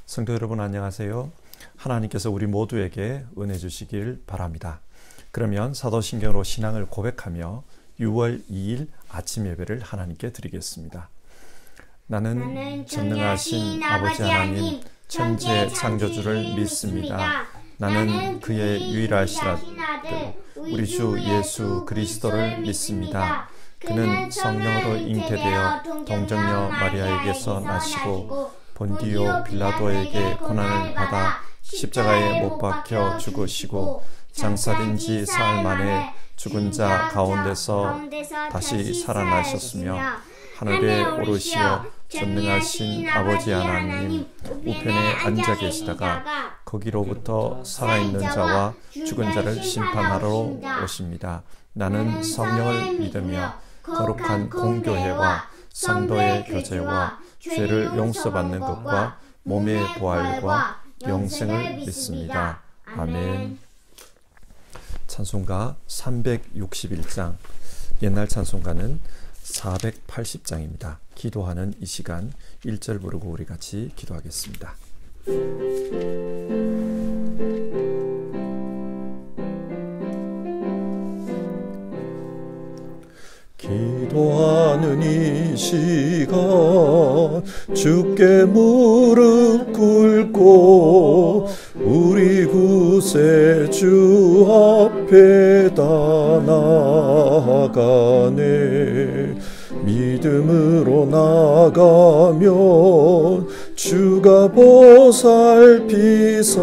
성도 여러분 안녕하세요. 하나님께서 우리 모두에게 은혜 주시길 바랍니다. 그러면 사도신경으로 신앙을 고백하며 6월 2일 아침 예배를 하나님께 드리겠습니다. 나는 전능하신 아버지 하나님 천지의 창조주를 믿습니다. 나는 그의 유일하신 아들 우리 주 예수 그리스도를 믿습니다. 그는 성령으로 잉태되어 동정녀 마리아에게서 나시고 본디오 빌라도에게 고난을 받아 십자가에 못 박혀 죽으시고 장사된 지 사흘 만에 죽은 자 가운데서 다시 살아나셨으며 하늘에 오르시어 전능하신 아버지 하나님 우편에 앉아 계시다가 거기로부터 살아있는 자와 죽은 자를 심판하러 오십니다. 나는 성령을 믿으며 거룩한 공교회와 성도의 교제와 죄를 용서받는 것과 몸의 부활과 영생을 믿습니다. 아멘. 찬송가 361장, 옛날 찬송가는 480장입니다. 기도하는 이 시간 1절 부르고 우리 같이 기도하겠습니다. 기도하는 이 시간 주께 무릎 꿇고 우리 구세주 앞에 다 나아가네. 믿음으로 나가면 주가 보살피사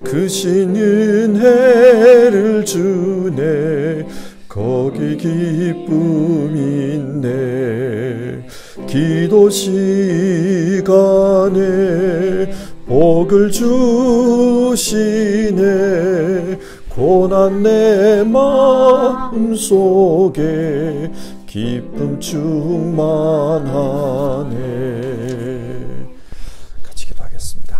크신 은혜를 주네. 거기 기쁨 있네. 기도 시간에 복을 주시네. 고난 내 마음속에 기쁨 충만하네. 같이 기도하겠습니다.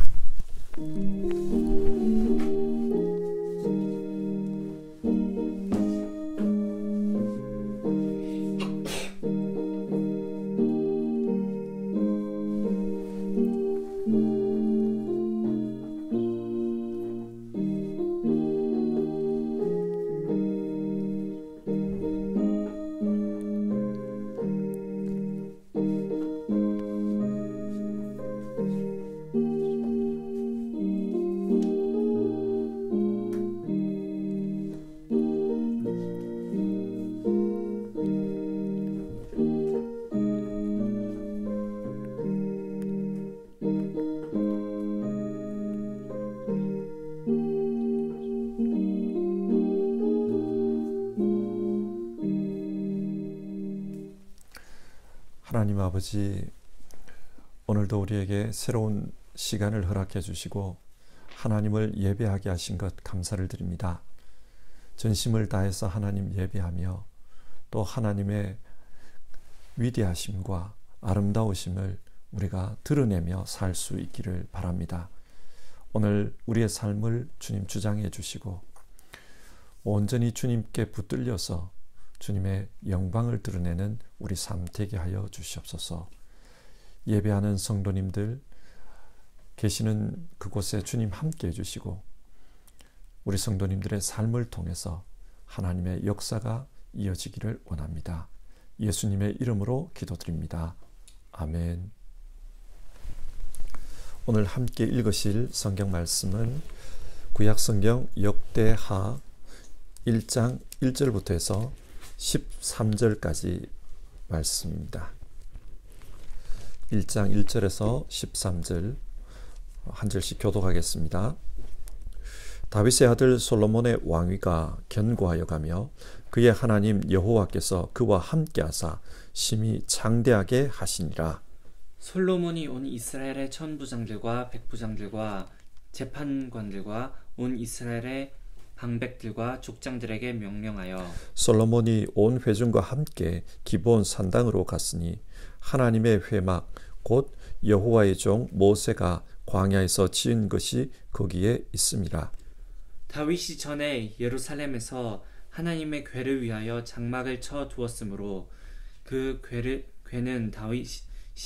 하나님 아버지, 오늘도 우리에게 새로운 시간을 허락해 주시고 하나님을 예배하게 하신 것 감사를 드립니다. 전심을 다해서 하나님 예배하며 또 하나님의 위대하심과 아름다우심을 우리가 드러내며 살 수 있기를 바랍니다. 오늘 우리의 삶을 주님 주장해 주시고 온전히 주님께 붙들려서 주님의 영광을 드러내는 우리 삶 되게 하여 주시옵소서. 예배하는 성도님들 계시는 그곳에 주님 함께 해주시고 우리 성도님들의 삶을 통해서 하나님의 역사가 이어지기를 원합니다. 예수님의 이름으로 기도드립니다. 아멘. 오늘 함께 읽으실 성경 말씀은 구약성경 역대하 1장 1절부터 해서 13절까지 말씀입니다. 1장 1절에서 13절 한 절씩 교독하겠습니다. 다윗의 아들 솔로몬의 왕위가 견고하여 가며 그의 하나님 여호와께서 그와 함께하사 심히 장대하게 하시니라. 솔로몬이 온 이스라엘의 천부장들과 백부장들과 재판관들과 온 이스라엘의 방백들과 족장들에게 명령하여 솔로몬이 온 회중과 함께 기브온 산당으로 갔으니 하나님의 회막 곧 여호와의 종 모세가 광야에서 지은 것이 거기에 있음이라. 다윗이 전에 예루살렘에서 하나님의 궤를 위하여 장막을 쳐 두었으므로 그 궤는 다윗이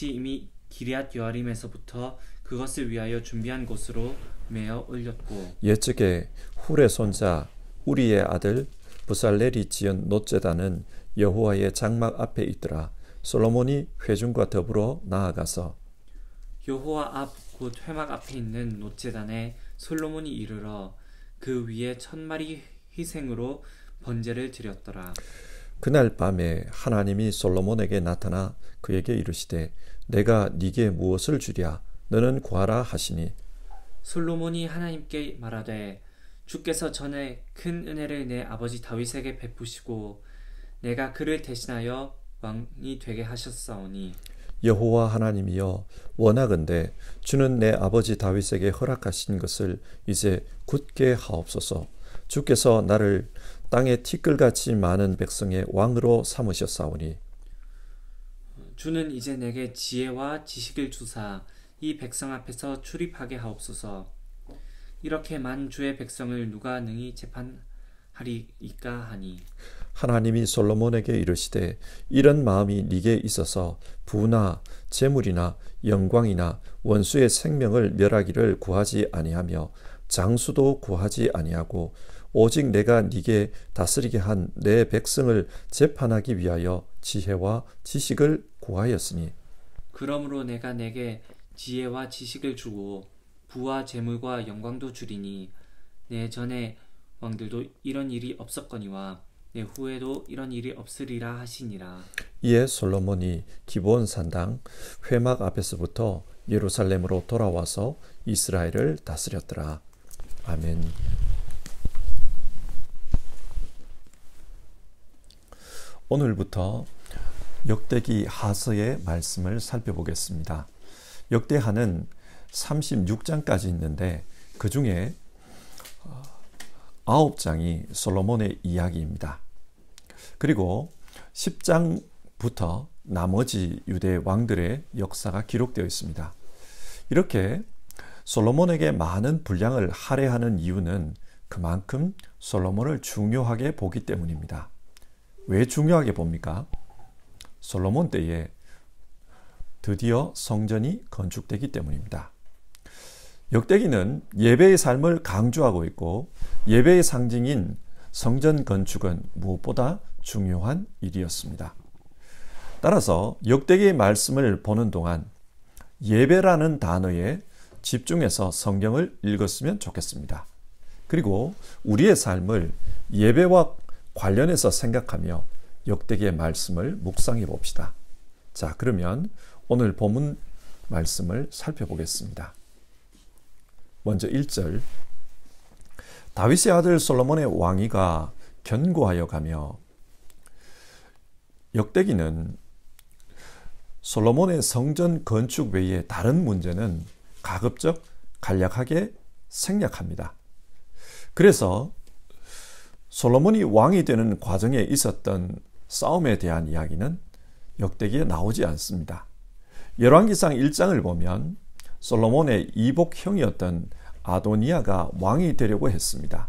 이미 기럇 여아림에서부터 그것을 위하여 준비한 곳으로 메어 올렸고 옛적에 훌의 손자 우리의 아들 부살렐이 지은 놋제단은 여호와의 장막 앞에 있더라. 솔로몬이 회중과 더불어 나아가서 여호와 앞 곧 회막 앞에 있는 놋제단에 솔로몬이 이르러 그 위에 1000마리 희생으로 번제를 드렸더라. 그날 밤에 하나님이 솔로몬에게 나타나 그에게 이르시되 내가 네게 무엇을 주랴 너는 구하라 하시니 솔로몬이 하나님께 말하되 주께서 전에 큰 은혜를 내 아버지 다윗에게 베푸시고 내가 그를 대신하여 왕이 되게 하셨사오니 여호와 하나님이여 원하건대 주는 내 아버지 다윗에게 허락하신 것을 이제 굳게 하옵소서. 주께서 나를 땅에 티끌같이 많은 백성의 왕으로 삼으셨사오니 주는 이제 내게 지혜와 지식을 주사 이 백성 앞에서 출입하게 하옵소서. 이렇게 만 주의 백성을 누가 능히 재판하리이까 하니 하나님이 솔로몬에게 이르시되 이런 마음이 네게 있어서 부나 재물이나 영광이나 원수의 생명을 멸하기를 구하지 아니하며 장수도 구하지 아니하고 오직 내가 네게 다스리게 한 내 백성을 재판하기 위하여 지혜와 지식을 구하였으니 그러므로 내가 내게 지혜와 지식을 주고 부와 재물과 영광도 주리니 내 전에 왕들도 이런 일이 없었거니와 내 후에도 이런 일이 없으리라 하시니라. 이에 솔로몬이 기브온 산당 회막 앞에서부터 예루살렘으로 돌아와서 이스라엘을 다스렸더라. 아멘. 오늘부터 역대기 하서의 말씀을 살펴보겠습니다. 역대하는 36장까지 있는데 그 중에 9장이 솔로몬의 이야기입니다. 그리고 10장부터 나머지 유대 왕들의 역사가 기록되어 있습니다. 이렇게 솔로몬에게 많은 분량을 할애하는 이유는 그만큼 솔로몬을 중요하게 보기 때문입니다. 왜 중요하게 봅니까? 솔로몬 때에 드디어 성전이 건축되기 때문입니다. 역대기는 예배의 삶을 강조하고 있고 예배의 상징인 성전 건축은 무엇보다 중요한 일이었습니다. 따라서 역대기의 말씀을 보는 동안 예배라는 단어에 집중해서 성경을 읽었으면 좋겠습니다. 그리고 우리의 삶을 예배와 관련해서 생각하며 역대기의 말씀을 묵상해 봅시다. 자, 그러면 오늘 본문 말씀을 살펴보겠습니다. 먼저 1절 다윗의 아들 솔로몬의 왕위가 견고하여 가며 역대기는 솔로몬의 성전 건축 외에 다른 문제는 가급적 간략하게 생략합니다. 그래서 솔로몬이 왕이 되는 과정에 있었던 싸움에 대한 이야기는 역대기에 나오지 않습니다. 열왕기상 1장을 보면 솔로몬의 이복형이었던 아도니아가 왕이 되려고 했습니다.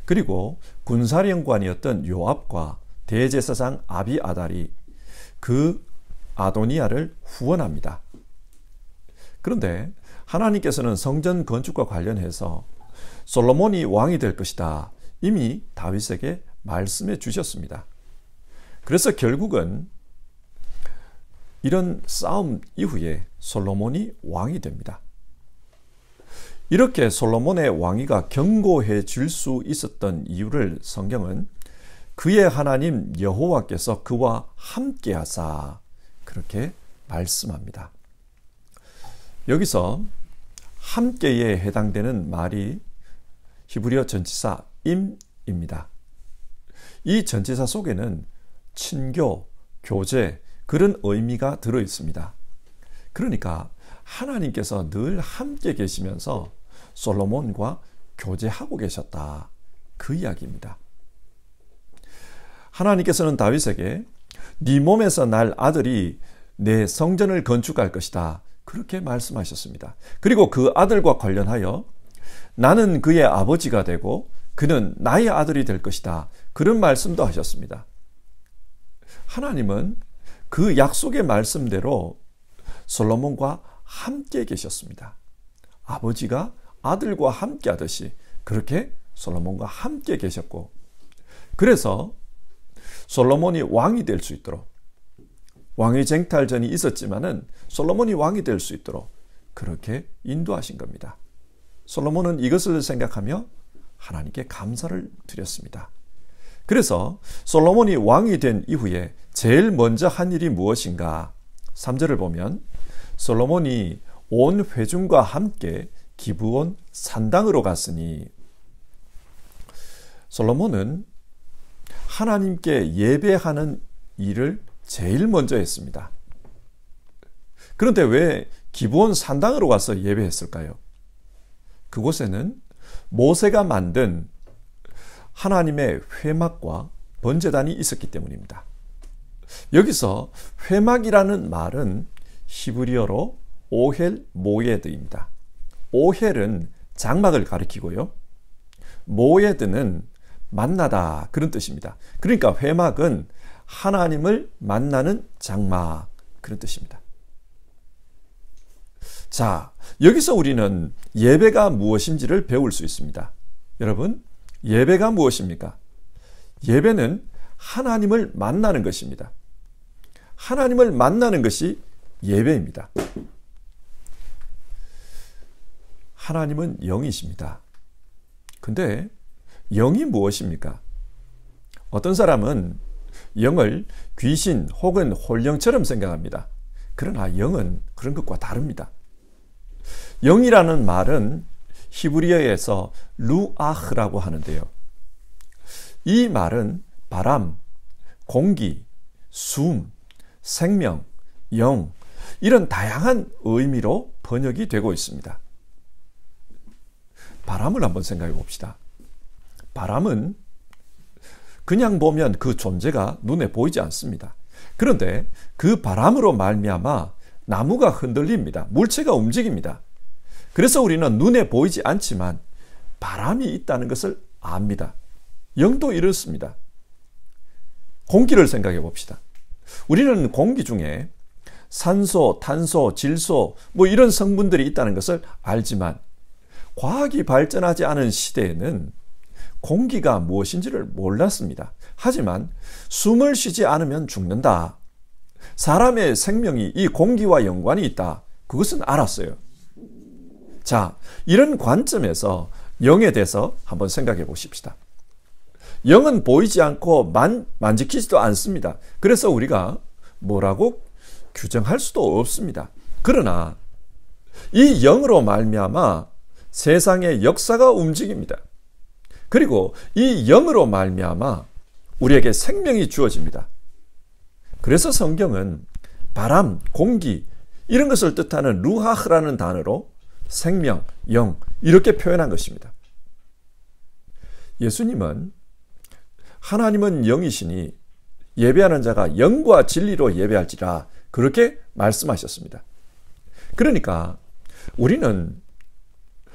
그리고 군사령관이었던 요압과 대제사장 아비아달이 그 아도니아를 후원합니다. 그런데 하나님께서는 성전 건축과 관련해서 솔로몬이 왕이 될 것이다 이미 다윗에게 말씀해 주셨습니다. 그래서 결국은 이런 싸움 이후에 솔로몬이 왕이 됩니다. 이렇게 솔로몬의 왕위가 견고해질 수 있었던 이유를 성경은 그의 하나님 여호와께서 그와 함께하사 그렇게 말씀합니다. 여기서 함께에 해당되는 말이 히브리어 전치사 임입니다. 이 전치사 속에는 친교, 교제 그런 의미가 들어 있습니다. 그러니까 하나님께서 늘 함께 계시면서 솔로몬과 교제하고 계셨다. 그 이야기입니다. 하나님께서는 다윗에게 네 몸에서 날 아들이 내 성전을 건축할 것이다. 그렇게 말씀하셨습니다. 그리고 그 아들과 관련하여 나는 그의 아버지가 되고 그는 나의 아들이 될 것이다. 그런 말씀도 하셨습니다. 하나님은 그 약속의 말씀대로 솔로몬과 함께 계셨습니다. 아버지가 아들과 함께 하듯이 그렇게 솔로몬과 함께 계셨고, 그래서 솔로몬이 왕이 될 수 있도록, 왕위 쟁탈전이 있었지만은 솔로몬이 왕이 될 수 있도록 그렇게 인도하신 겁니다. 솔로몬은 이것을 생각하며 하나님께 감사를 드렸습니다. 그래서 솔로몬이 왕이 된 이후에 제일 먼저 한 일이 무엇인가? 3절을 보면 솔로몬이 온 회중과 함께 기브온 산당으로 갔으니, 솔로몬은 하나님께 예배하는 일을 제일 먼저 했습니다. 그런데 왜 기브온 산당으로 가서 예배했을까요? 그곳에는 모세가 만든 하나님의 회막과 번제단이 있었기 때문입니다. 여기서 회막이라는 말은 히브리어로 오헬 모예드입니다. 오헬은 장막을 가리키고요, 모예드는 만나다, 그런 뜻입니다. 그러니까 회막은 하나님을 만나는 장막, 그런 뜻입니다. 자, 여기서 우리는 예배가 무엇인지를 배울 수 있습니다. 여러분, 예배가 무엇입니까? 예배는 하나님을 만나는 것입니다. 하나님을 만나는 것이 예배입니다. 하나님은 영이십니다. 근데 영이 무엇입니까? 어떤 사람은 영을 귀신 혹은 홀령처럼 생각합니다. 그러나 영은 그런 것과 다릅니다. 영이라는 말은 히브리어에서 루아흐라고 하는데요, 이 말은 바람, 공기, 숨, 생명, 영, 이런 다양한 의미로 번역이 되고 있습니다. 바람을 한번 생각해 봅시다. 바람은 그냥 보면 그 존재가 눈에 보이지 않습니다. 그런데 그 바람으로 말미암아 나무가 흔들립니다. 물체가 움직입니다. 그래서 우리는 눈에 보이지 않지만 바람이 있다는 것을 압니다. 영도 이렇습니다. 공기를 생각해 봅시다. 우리는 공기 중에 산소, 탄소, 질소 이런 성분들이 있다는 것을 알지만 과학이 발전하지 않은 시대에는 공기가 무엇인지를 몰랐습니다. 하지만 숨을 쉬지 않으면 죽는다, 사람의 생명이 이 공기와 연관이 있다, 그것은 알았어요. 자, 이런 관점에서 영에 대해서 한번 생각해 보십시다. 영은 보이지 않고 만지키지도 않습니다. 그래서 우리가 뭐라고 규정할 수도 없습니다. 그러나 이 영으로 말미암아 세상의 역사가 움직입니다. 그리고 이 영으로 말미암아 우리에게 생명이 주어집니다. 그래서 성경은 바람, 공기 이런 것을 뜻하는 루하흐라는 단어로 생명, 영 이렇게 표현한 것입니다. 예수님은 하나님은 영이시니 예배하는 자가 영과 진리로 예배할지라, 그렇게 말씀하셨습니다. 그러니까 우리는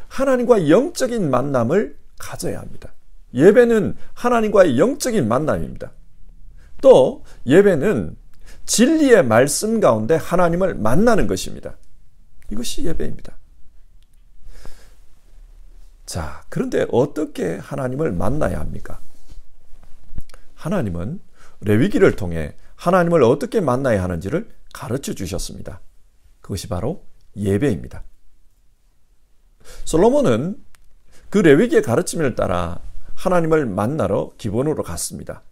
하나님과 영적인 만남을 가져야 합니다. 예배는 하나님과의 영적인 만남입니다. 또 예배는 진리의 말씀 가운데 하나님을 만나는 것입니다. 이것이 예배입니다. 자, 그런데 어떻게 하나님을 만나야 합니까? 하나님은 레위기를 통해 하나님을 어떻게 만나야 하는지를 가르쳐 주셨습니다. 그것이 바로 예배입니다. 솔로몬은 그 레위기의 가르침을 따라 하나님을 만나러 기브온으로 갔습니다.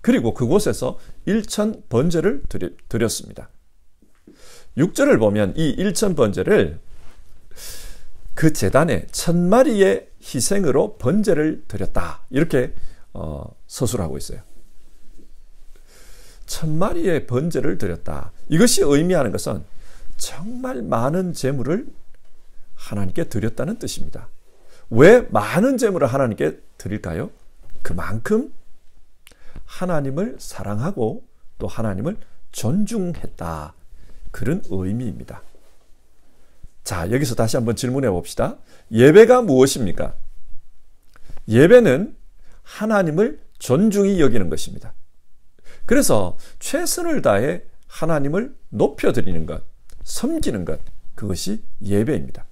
그리고 그곳에서 일천 번제를 드렸습니다. 6절을 보면 이 일천 번제를 그 제단에 1000마리의 희생으로 번제를 드렸다, 이렇게 서술하고 있어요. 1000마리의 번제를 드렸다. 이것이 의미하는 것은 정말 많은 제물을 하나님께 드렸다는 뜻입니다. 왜 많은 제물을 하나님께 드릴까요? 그만큼 하나님을 사랑하고 또 하나님을 존중했다, 그런 의미입니다. 자, 여기서 다시 한번 질문해 봅시다. 예배가 무엇입니까? 예배는 하나님을 존중히 여기는 것입니다. 그래서 최선을 다해 하나님을 높여드리는 것, 섬기는 것, 그것이 예배입니다.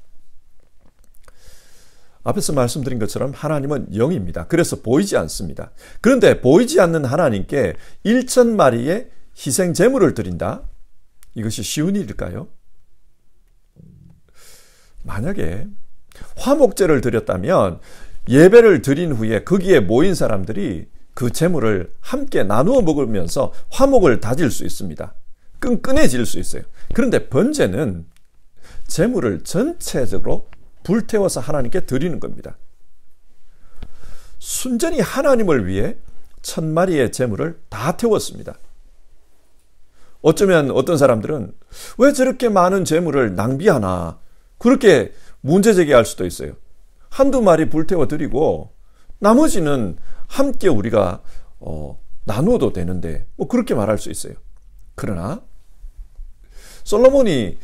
앞에서 말씀드린 것처럼 하나님은 영입니다. 그래서 보이지 않습니다. 그런데 보이지 않는 하나님께 1,000마리의 희생 제물을 드린다? 이것이 쉬운 일일까요? 만약에 화목제를 드렸다면 예배를 드린 후에 거기에 모인 사람들이 그 제물을 함께 나누어 먹으면서 화목을 다질 수 있습니다. 끈끈해질 수 있어요. 그런데 번제는 제물을 전체적으로 불태워서 하나님께 드리는 겁니다. 순전히 하나님을 위해 1,000마리의 제물을 다 태웠습니다. 어쩌면 어떤 사람들은 왜 저렇게 많은 제물을 낭비하나 그렇게 문제 제기할 수도 있어요. 한두 마리 불태워 드리고 나머지는 함께 우리가 나누어도 되는데 뭐 그렇게 말할 수 있어요. 그러나 솔로몬이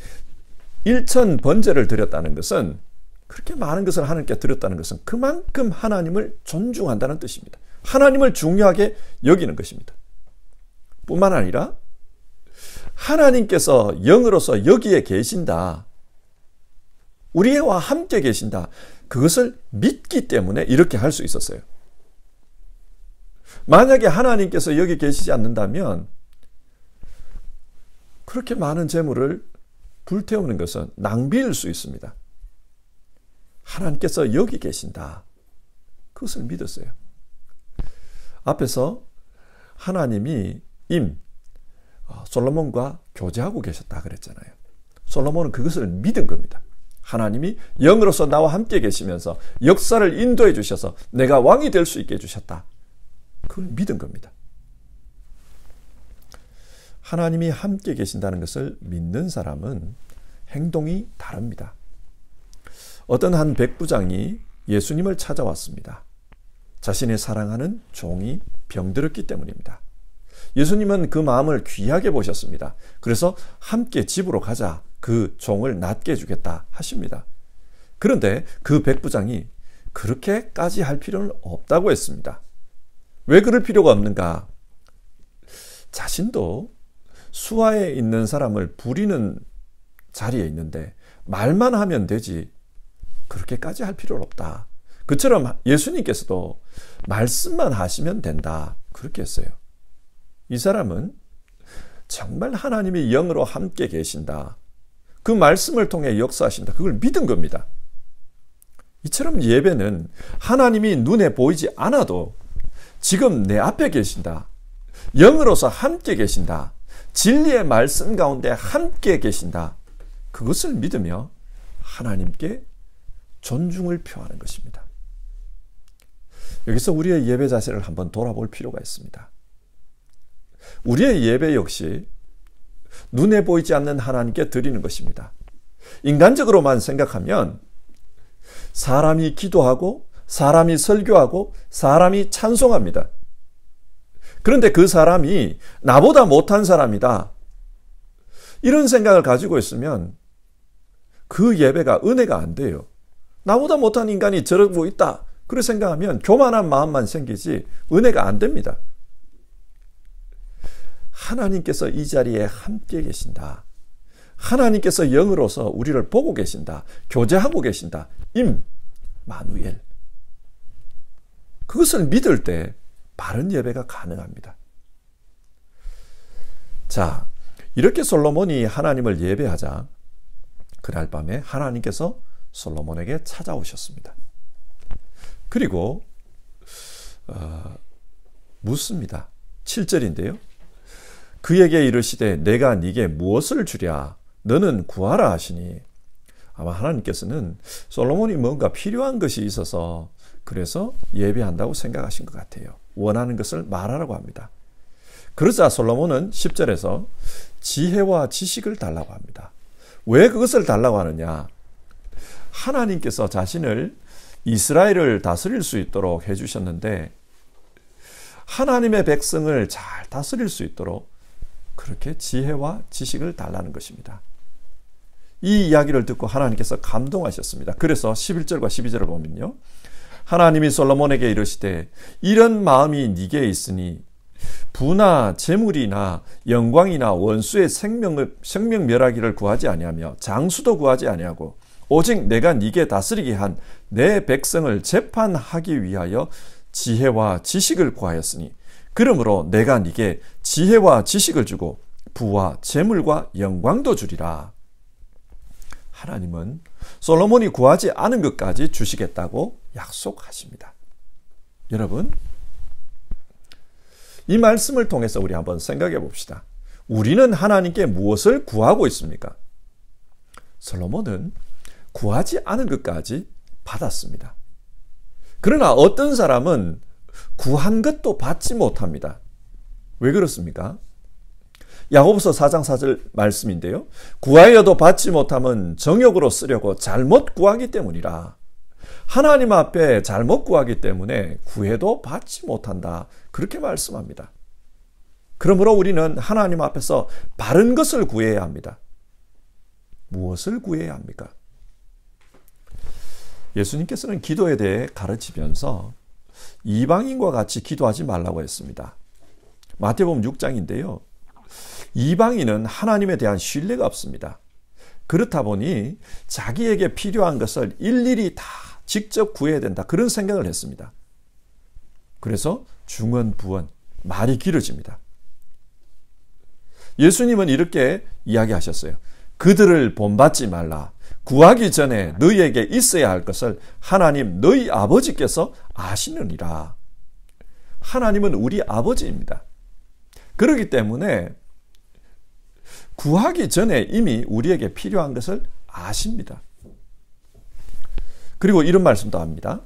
1,000 번제를 드렸다는 것은, 그렇게 많은 것을 하나님께 드렸다는 것은 그만큼 하나님을 존중한다는 뜻입니다. 하나님을 중요하게 여기는 것입니다. 뿐만 아니라 하나님께서 영으로서 여기에 계신다, 우리와 함께 계신다, 그것을 믿기 때문에 이렇게 할 수 있었어요. 만약에 하나님께서 여기 계시지 않는다면 그렇게 많은 재물을 불태우는 것은 낭비일 수 있습니다. 하나님께서 여기 계신다, 그것을 믿었어요. 앞에서 하나님이 솔로몬과 교제하고 계셨다 그랬잖아요. 솔로몬은 그것을 믿은 겁니다. 하나님이 영으로서 나와 함께 계시면서 역사를 인도해 주셔서 내가 왕이 될 수 있게 해주셨다, 그걸 믿은 겁니다. 하나님이 함께 계신다는 것을 믿는 사람은 행동이 다릅니다. 어떤 한 백부장이 예수님을 찾아왔습니다. 자신의 사랑하는 종이 병들었기 때문입니다. 예수님은 그 마음을 귀하게 보셨습니다. 그래서 함께 집으로 가자, 그 종을 낫게 해주겠다 하십니다. 그런데 그 백부장이 그렇게까지 할 필요는 없다고 했습니다. 왜 그럴 필요가 없는가? 자신도 수하에 있는 사람을 부리는 자리에 있는데 말만 하면 되지 그렇게까지 할 필요는 없다. 그처럼 예수님께서도 말씀만 하시면 된다, 그렇게 했어요. 이 사람은 정말 하나님이 영으로 함께 계신다, 그 말씀을 통해 역사하신다, 그걸 믿은 겁니다. 이처럼 예배는 하나님이 눈에 보이지 않아도 지금 내 앞에 계신다, 영으로서 함께 계신다, 진리의 말씀 가운데 함께 계신다, 그것을 믿으며 하나님께 존중을 표하는 것입니다. 여기서 우리의 예배 자세를 한번 돌아볼 필요가 있습니다. 우리의 예배 역시 눈에 보이지 않는 하나님께 드리는 것입니다. 인간적으로만 생각하면 사람이 기도하고 사람이 설교하고 사람이 찬송합니다. 그런데 그 사람이 나보다 못한 사람이다, 이런 생각을 가지고 있으면 그 예배가 은혜가 안 돼요. 나보다 못한 인간이 저러고 있다, 그렇게 생각하면 교만한 마음만 생기지 은혜가 안 됩니다. 하나님께서 이 자리에 함께 계신다, 하나님께서 영으로서 우리를 보고 계신다, 교제하고 계신다, 임마누엘, 그것을 믿을 때 바른 예배가 가능합니다. 자, 이렇게 솔로몬이 하나님을 예배하자 그날 밤에 하나님께서 솔로몬에게 찾아오셨습니다. 그리고 묻습니다. 7절인데요. 그에게 이르시되 내가 네게 무엇을 주랴, 너는 구하라 하시니, 아마 하나님께서는 솔로몬이 뭔가 필요한 것이 있어서 그래서 예배한다고 생각하신 것 같아요. 원하는 것을 말하라고 합니다. 그러자 솔로몬은 10절에서 지혜와 지식을 달라고 합니다. 왜 그것을 달라고 하느냐? 하나님께서 자신을 이스라엘을 다스릴 수 있도록 해주셨는데 하나님의 백성을 잘 다스릴 수 있도록 그렇게 지혜와 지식을 달라는 것입니다. 이 이야기를 듣고 하나님께서 감동하셨습니다. 그래서 11절과 12절을 보면요, 하나님이 솔로몬에게 이르시되 이런 마음이 네게 있으니 부나 재물이나 영광이나 원수의 생명멸하기를 구하지 아니하며 장수도 구하지 아니하고 오직 내가 네게 다스리게 한 내 백성을 재판하기 위하여 지혜와 지식을 구하였으니 그러므로 내가 네게 지혜와 지식을 주고 부와 재물과 영광도 주리라. 하나님은 솔로몬이 구하지 않은 것까지 주시겠다고 약속하십니다. 여러분, 이 말씀을 통해서 우리 한번 생각해 봅시다. 우리는 하나님께 무엇을 구하고 있습니까? 솔로몬은 구하지 않은 것까지 받았습니다. 그러나 어떤 사람은 구한 것도 받지 못합니다. 왜 그렇습니까? 야고보서 4장 4절 말씀인데요. 구하여도 받지 못함은 정욕으로 쓰려고 잘못 구하기 때문이라. 하나님 앞에 잘못 구하기 때문에 구해도 받지 못한다. 그렇게 말씀합니다. 그러므로 우리는 하나님 앞에서 바른 것을 구해야 합니다. 무엇을 구해야 합니까? 예수님께서는 기도에 대해 가르치면서 이방인과 같이 기도하지 말라고 했습니다. 마태복음 6장인데요. 이방인은 하나님에 대한 신뢰가 없습니다. 그렇다 보니 자기에게 필요한 것을 일일이 다 직접 구해야 된다. 그런 생각을 했습니다. 그래서 중언부언, 말이 길어집니다. 예수님은 이렇게 이야기하셨어요. 그들을 본받지 말라. 구하기 전에 너희에게 있어야 할 것을 하나님 너희 아버지께서 아시느니라. 하나님은 우리 아버지입니다. 그렇기 때문에 구하기 전에 이미 우리에게 필요한 것을 아십니다. 그리고 이런 말씀도 합니다.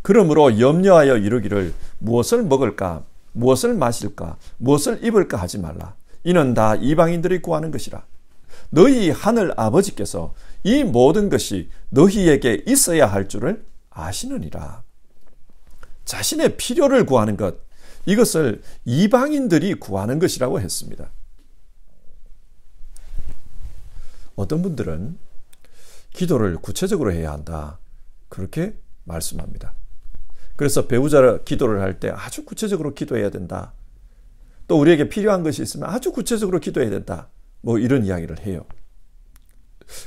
그러므로 염려하여 이르기를 무엇을 먹을까, 무엇을 마실까, 무엇을 입을까 하지 말라. 이는 다 이방인들이 구하는 것이라. 너희 하늘 아버지께서 이 모든 것이 너희에게 있어야 할 줄을 아시느니라. 자신의 필요를 구하는 것, 이것을 이방인들이 구하는 것이라고 했습니다. 어떤 분들은 기도를 구체적으로 해야 한다. 그렇게 말씀합니다. 그래서 배우자 기도를 할 때 아주 구체적으로 기도해야 된다. 또 우리에게 필요한 것이 있으면 아주 구체적으로 기도해야 된다. 뭐 이런 이야기를 해요.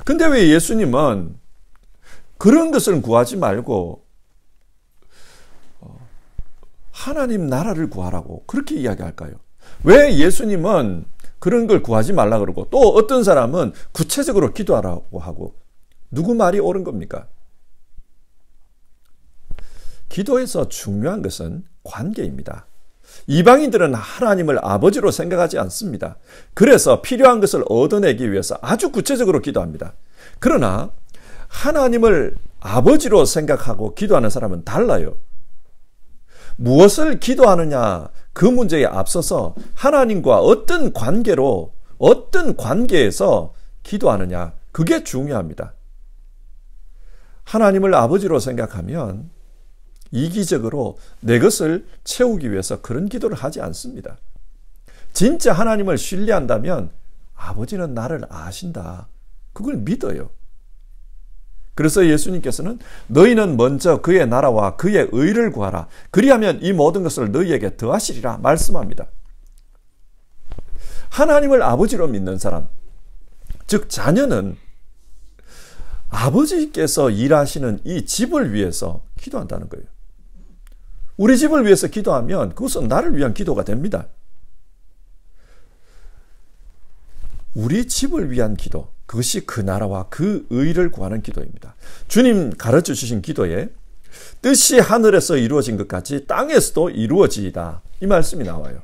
근데 왜 예수님은 그런 것을 구하지 말고 하나님 나라를 구하라고 그렇게 이야기할까요? 왜 예수님은 그런 걸 구하지 말라 그러고 또 어떤 사람은 구체적으로 기도하라고 하고 누구 말이 옳은 겁니까? 기도에서 중요한 것은 관계입니다. 이방인들은 하나님을 아버지로 생각하지 않습니다. 그래서 필요한 것을 얻어내기 위해서 아주 구체적으로 기도합니다. 그러나 하나님을 아버지로 생각하고 기도하는 사람은 달라요. 무엇을 기도하느냐 그 문제에 앞서서 하나님과 어떤 관계로 어떤 관계에서 기도하느냐 그게 중요합니다. 하나님을 아버지로 생각하면 이기적으로 내 것을 채우기 위해서 그런 기도를 하지 않습니다. 진짜 하나님을 신뢰한다면 아버지는 나를 아신다. 그걸 믿어요. 그래서 예수님께서는 너희는 먼저 그의 나라와 그의 의를 구하라. 그리하면 이 모든 것을 너희에게 더하시리라 말씀합니다. 하나님을 아버지로 믿는 사람, 즉 자녀는 아버지께서 일하시는 이 집을 위해서 기도한다는 거예요. 우리 집을 위해서 기도하면 그것은 나를 위한 기도가 됩니다. 우리 집을 위한 기도, 그것이 그 나라와 그 의를 구하는 기도입니다. 주님 가르쳐 주신 기도에 뜻이 하늘에서 이루어진 것 같이 땅에서도 이루어지이다. 이 말씀이 나와요.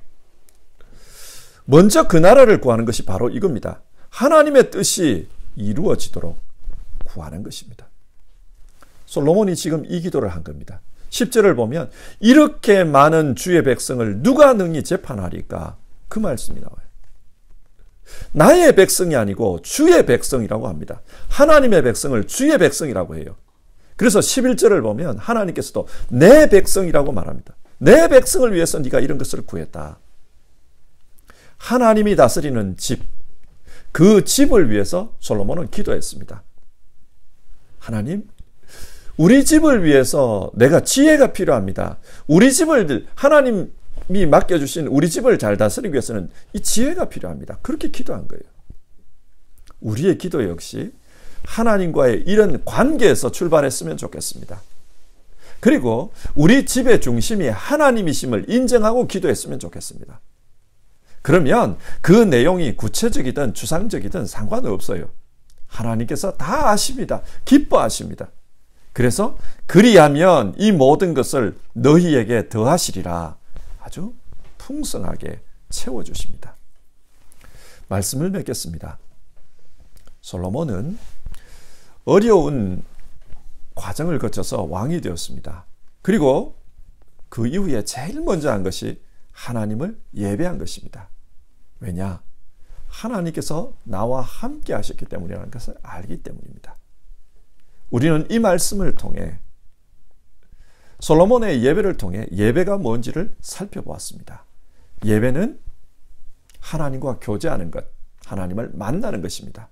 먼저 그 나라를 구하는 것이 바로 이겁니다. 하나님의 뜻이 이루어지도록 구하는 것입니다. 솔로몬이 지금 이 기도를 한 겁니다. 10절을 보면 이렇게 많은 주의 백성을 누가 능히 재판하리까? 그 말씀이 나와요. 나의 백성이 아니고 주의 백성이라고 합니다. 하나님의 백성을 주의 백성이라고 해요. 그래서 11절을 보면 하나님께서도 내 백성이라고 말합니다. 내 백성을 위해서 네가 이런 것을 구했다. 하나님이 다스리는 집, 그 집을 위해서 솔로몬은 기도했습니다. 하나님, 우리 집을 위해서 내가 지혜가 필요합니다. 우리 집을 하나님 하나님이 맡겨주신 우리 집을 잘 다스리기 위해서는 이 지혜가 필요합니다. 그렇게 기도한 거예요. 우리의 기도 역시 하나님과의 이런 관계에서 출발했으면 좋겠습니다. 그리고 우리 집의 중심이 하나님이심을 인정하고 기도했으면 좋겠습니다. 그러면 그 내용이 구체적이든 추상적이든 상관없어요. 하나님께서 다 아십니다. 기뻐하십니다. 그래서 그리하면 이 모든 것을 너희에게 더하시리라 아주 풍성하게 채워주십니다. 말씀을 맺겠습니다. 솔로몬은 어려운 과정을 거쳐서 왕이 되었습니다. 그리고 그 이후에 제일 먼저 한 것이 하나님을 예배한 것입니다. 왜냐? 하나님께서 나와 함께 하셨기 때문이라는 것을 알기 때문입니다. 우리는 이 말씀을 통해 솔로몬의 예배를 통해 예배가 뭔지를 살펴보았습니다. 예배는 하나님과 교제하는 것, 하나님을 만나는 것입니다.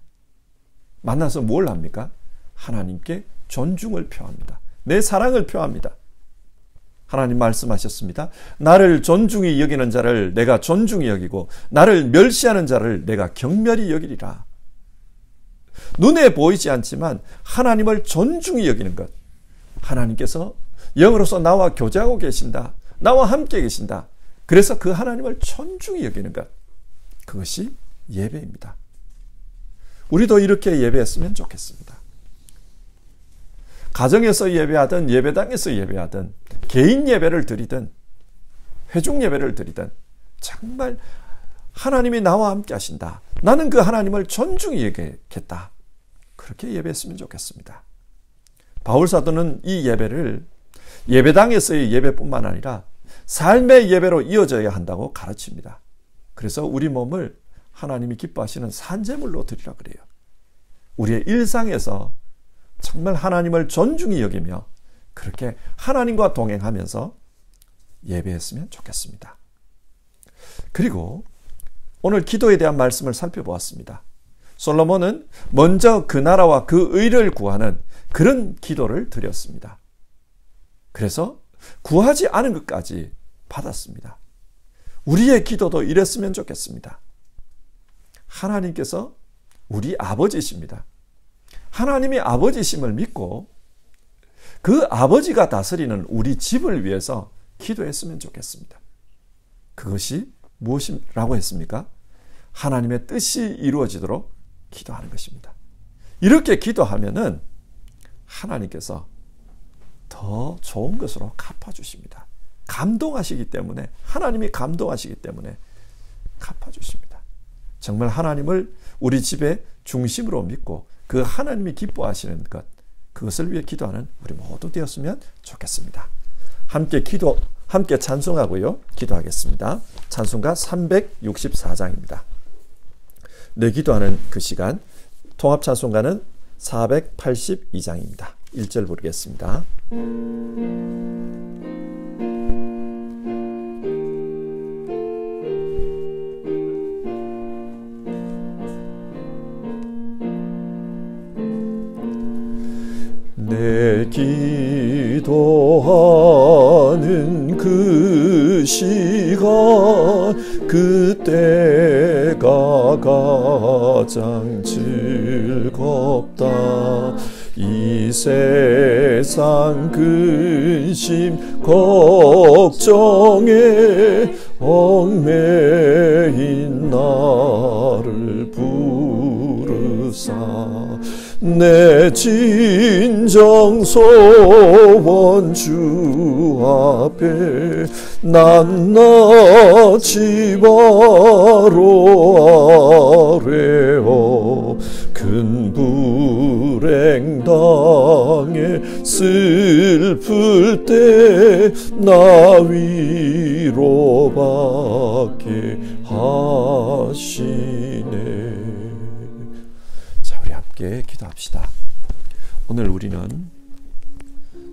만나서 뭘 합니까? 하나님께 존중을 표합니다. 내 사랑을 표합니다. 하나님 말씀하셨습니다. 나를 존중히 여기는 자를 내가 존중히 여기고 나를 멸시하는 자를 내가 경멸히 여기리라. 눈에 보이지 않지만 하나님을 존중히 여기는 것. 하나님께서 영으로서 나와 교제하고 계신다. 나와 함께 계신다. 그래서 그 하나님을 존중히 여기는 것. 그것이 예배입니다. 우리도 이렇게 예배했으면 좋겠습니다. 가정에서 예배하든 예배당에서 예배하든 개인 예배를 드리든 회중 예배를 드리든 정말 하나님이 나와 함께 하신다. 나는 그 하나님을 존중히 여기겠다. 그렇게 예배했으면 좋겠습니다. 바울 사도는 이 예배를 예배당에서의 예배뿐만 아니라 삶의 예배로 이어져야 한다고 가르칩니다. 그래서 우리 몸을 하나님이 기뻐하시는 산제물로 드리라 그래요. 우리의 일상에서 정말 하나님을 존중히 여기며 그렇게 하나님과 동행하면서 예배했으면 좋겠습니다. 그리고 오늘 기도에 대한 말씀을 살펴보았습니다. 솔로몬은 먼저 그 나라와 그 의를 구하는 그런 기도를 드렸습니다. 그래서 구하지 않은 것까지 받았습니다. 우리의 기도도 이랬으면 좋겠습니다. 하나님께서 우리 아버지이십니다. 하나님이 아버지심을 믿고 그 아버지가 다스리는 우리 집을 위해서 기도했으면 좋겠습니다. 그것이 무엇이라고 했습니까? 하나님의 뜻이 이루어지도록 기도하는 것입니다. 이렇게 기도하면은 하나님께서 더 좋은 것으로 갚아주십니다. 감동하시기 때문에, 하나님이 감동하시기 때문에 갚아주십니다. 정말 하나님을 우리 집의 중심으로 믿고 그 하나님이 기뻐하시는 것, 그것을 위해 기도하는 우리 모두 되었으면 좋겠습니다. 함께 찬송하고요. 기도하겠습니다. 찬송가 364장입니다. 내 기도하는 그 시간, 통합 찬송가는 482장입니다. 1절 부르겠습니다. 내 기도하는 그 시간 그때가 가장 즐겁다. 이 세상 근심 걱정에 얽매인 나를 부르사 내 진정 소원 주 앞에 낱낱이 바로 아뢰어 큰 불행 당해 슬플 때 나 위로받게 하시네. 함께 기도합시다. 오늘 우리는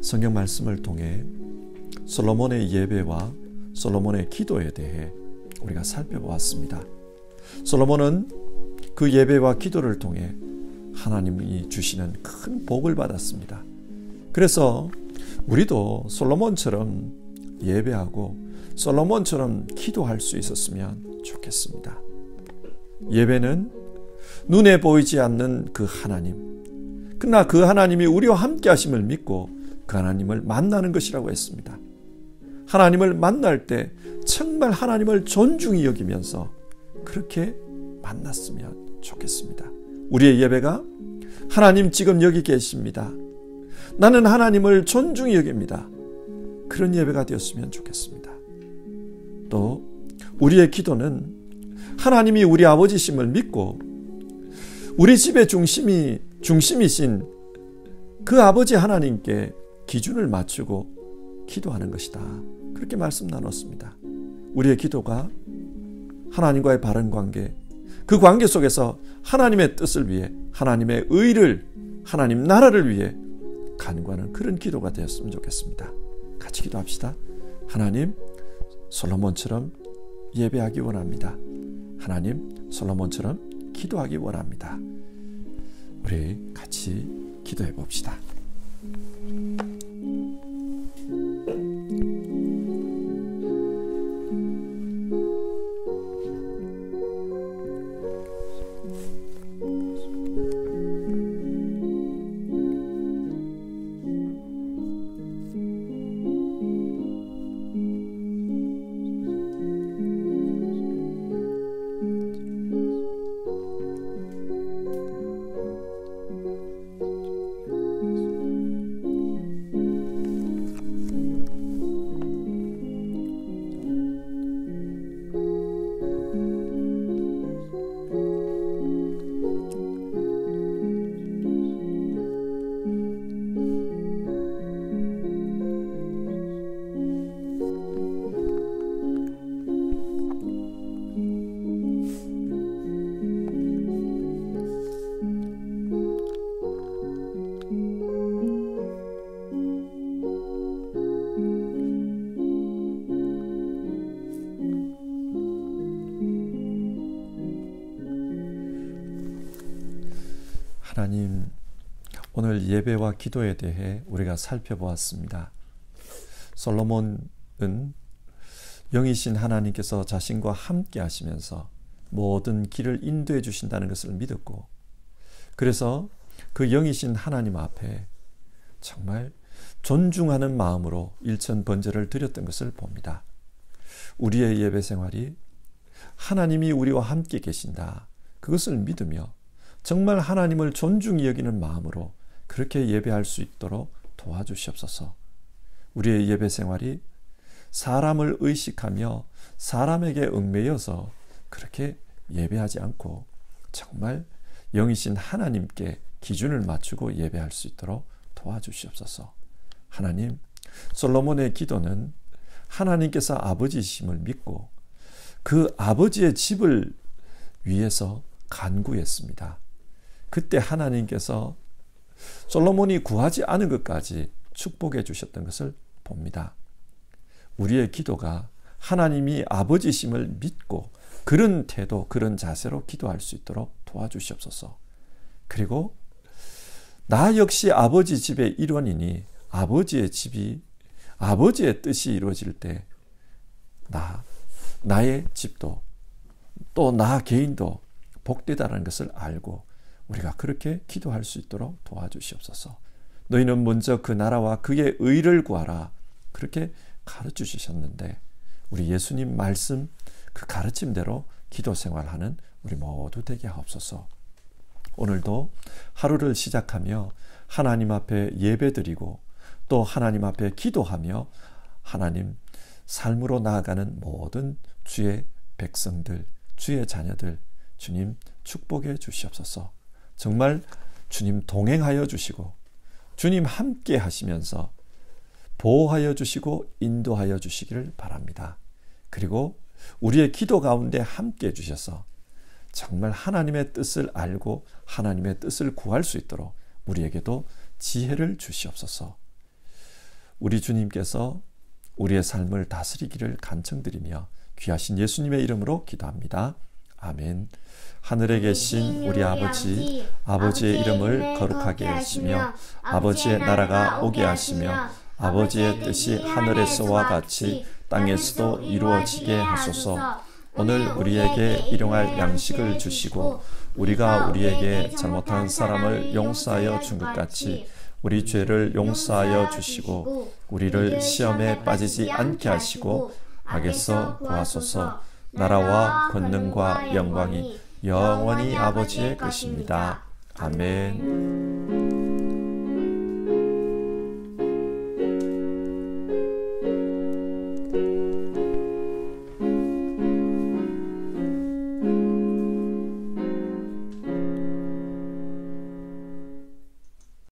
성경 말씀을 통해 솔로몬의 예배와 솔로몬의 기도에 대해 우리가 살펴보았습니다. 솔로몬은 그 예배와 기도를 통해 하나님이 주시는 큰 복을 받았습니다. 그래서 우리도 솔로몬처럼 예배하고 솔로몬처럼 기도할 수 있었으면 좋겠습니다. 예배는 눈에 보이지 않는 그 하나님, 그러나 그 하나님이 우리와 함께 하심을 믿고 그 하나님을 만나는 것이라고 했습니다. 하나님을 만날 때 정말 하나님을 존중히 여기면서 그렇게 만났으면 좋겠습니다. 우리의 예배가 하나님 지금 여기 계십니다. 나는 하나님을 존중히 여깁니다. 그런 예배가 되었으면 좋겠습니다. 또 우리의 기도는 하나님이 우리 아버지심을 믿고 우리 집의 중심이신 그 아버지 하나님께 기준을 맞추고 기도하는 것이다. 그렇게 말씀 나눴습니다. 우리의 기도가 하나님과의 바른 관계, 그 관계 속에서 하나님의 뜻을 위해, 하나님의 의를, 하나님 나라를 위해 간구하는 그런 기도가 되었으면 좋겠습니다. 같이 기도합시다. 하나님, 솔로몬처럼 예배하기 원합니다. 하나님, 솔로몬처럼 기도하기 원합니다. 우리 같이 기도해 봅시다. 하나님, 오늘 예배와 기도에 대해 우리가 살펴보았습니다. 솔로몬은 영이신 하나님께서 자신과 함께 하시면서 모든 길을 인도해 주신다는 것을 믿었고, 그래서 그 영이신 하나님 앞에 정말 존중하는 마음으로 일천번제를 드렸던 것을 봅니다. 우리의 예배 생활이 하나님이 우리와 함께 계신다, 그것을 믿으며 정말 하나님을 존중히 여기는 마음으로 그렇게 예배할 수 있도록 도와주시옵소서. 우리의 예배 생활이 사람을 의식하며 사람에게 얽매여서 그렇게 예배하지 않고 정말 영이신 하나님께 기준을 맞추고 예배할 수 있도록 도와주시옵소서. 하나님, 솔로몬의 기도는 하나님께서 아버지이심을 믿고 그 아버지의 집을 위해서 간구했습니다. 그때 하나님께서 솔로몬이 구하지 않은 것까지 축복해 주셨던 것을 봅니다. 우리의 기도가 하나님이 아버지심을 믿고 그런 태도, 그런 자세로 기도할 수 있도록 도와주시옵소서. 그리고 나 역시 아버지 집의 일원이니 아버지의 집이, 아버지의 뜻이 이루어질 때 나의 집도 또 나 개인도 복되다는 것을 알고 우리가 그렇게 기도할 수 있도록 도와주시옵소서. 너희는 먼저 그 나라와 그의 의를 구하라, 그렇게 가르쳐 주셨는데 우리 예수님 말씀 그 가르침대로 기도 생활하는 우리 모두 되게 하옵소서. 오늘도 하루를 시작하며 하나님 앞에 예배드리고 또 하나님 앞에 기도하며 하나님 삶으로 나아가는 모든 주의 백성들, 주의 자녀들 주님 축복해 주시옵소서. 정말 주님 동행하여 주시고 주님 함께 하시면서 보호하여 주시고 인도하여 주시기를 바랍니다. 그리고 우리의 기도 가운데 함께 해 주셔서 정말 하나님의 뜻을 알고 하나님의 뜻을 구할 수 있도록 우리에게도 지혜를 주시옵소서. 우리 주님께서 우리의 삶을 다스리기를 간청드리며 귀하신 예수님의 이름으로 기도합니다. 아멘. 하늘에 계신 우리 아버지, 아버지의 이름을 거룩하게 하시며 아버지의 나라가 오게 하시며 아버지의 뜻이 하늘에서와 같이 땅에서도 이루어지게 하소서. 오늘 우리에게 일용할 양식을 주시고 우리가 우리에게 잘못한 사람을 용서하여 준 것 같이 우리 죄를 용서하여 주시고 우리를 시험에 빠지지 않게 하시고 악에서 구하소서. 나라와 권능과 영광이 영원히 아버지의 것입니다. 아멘.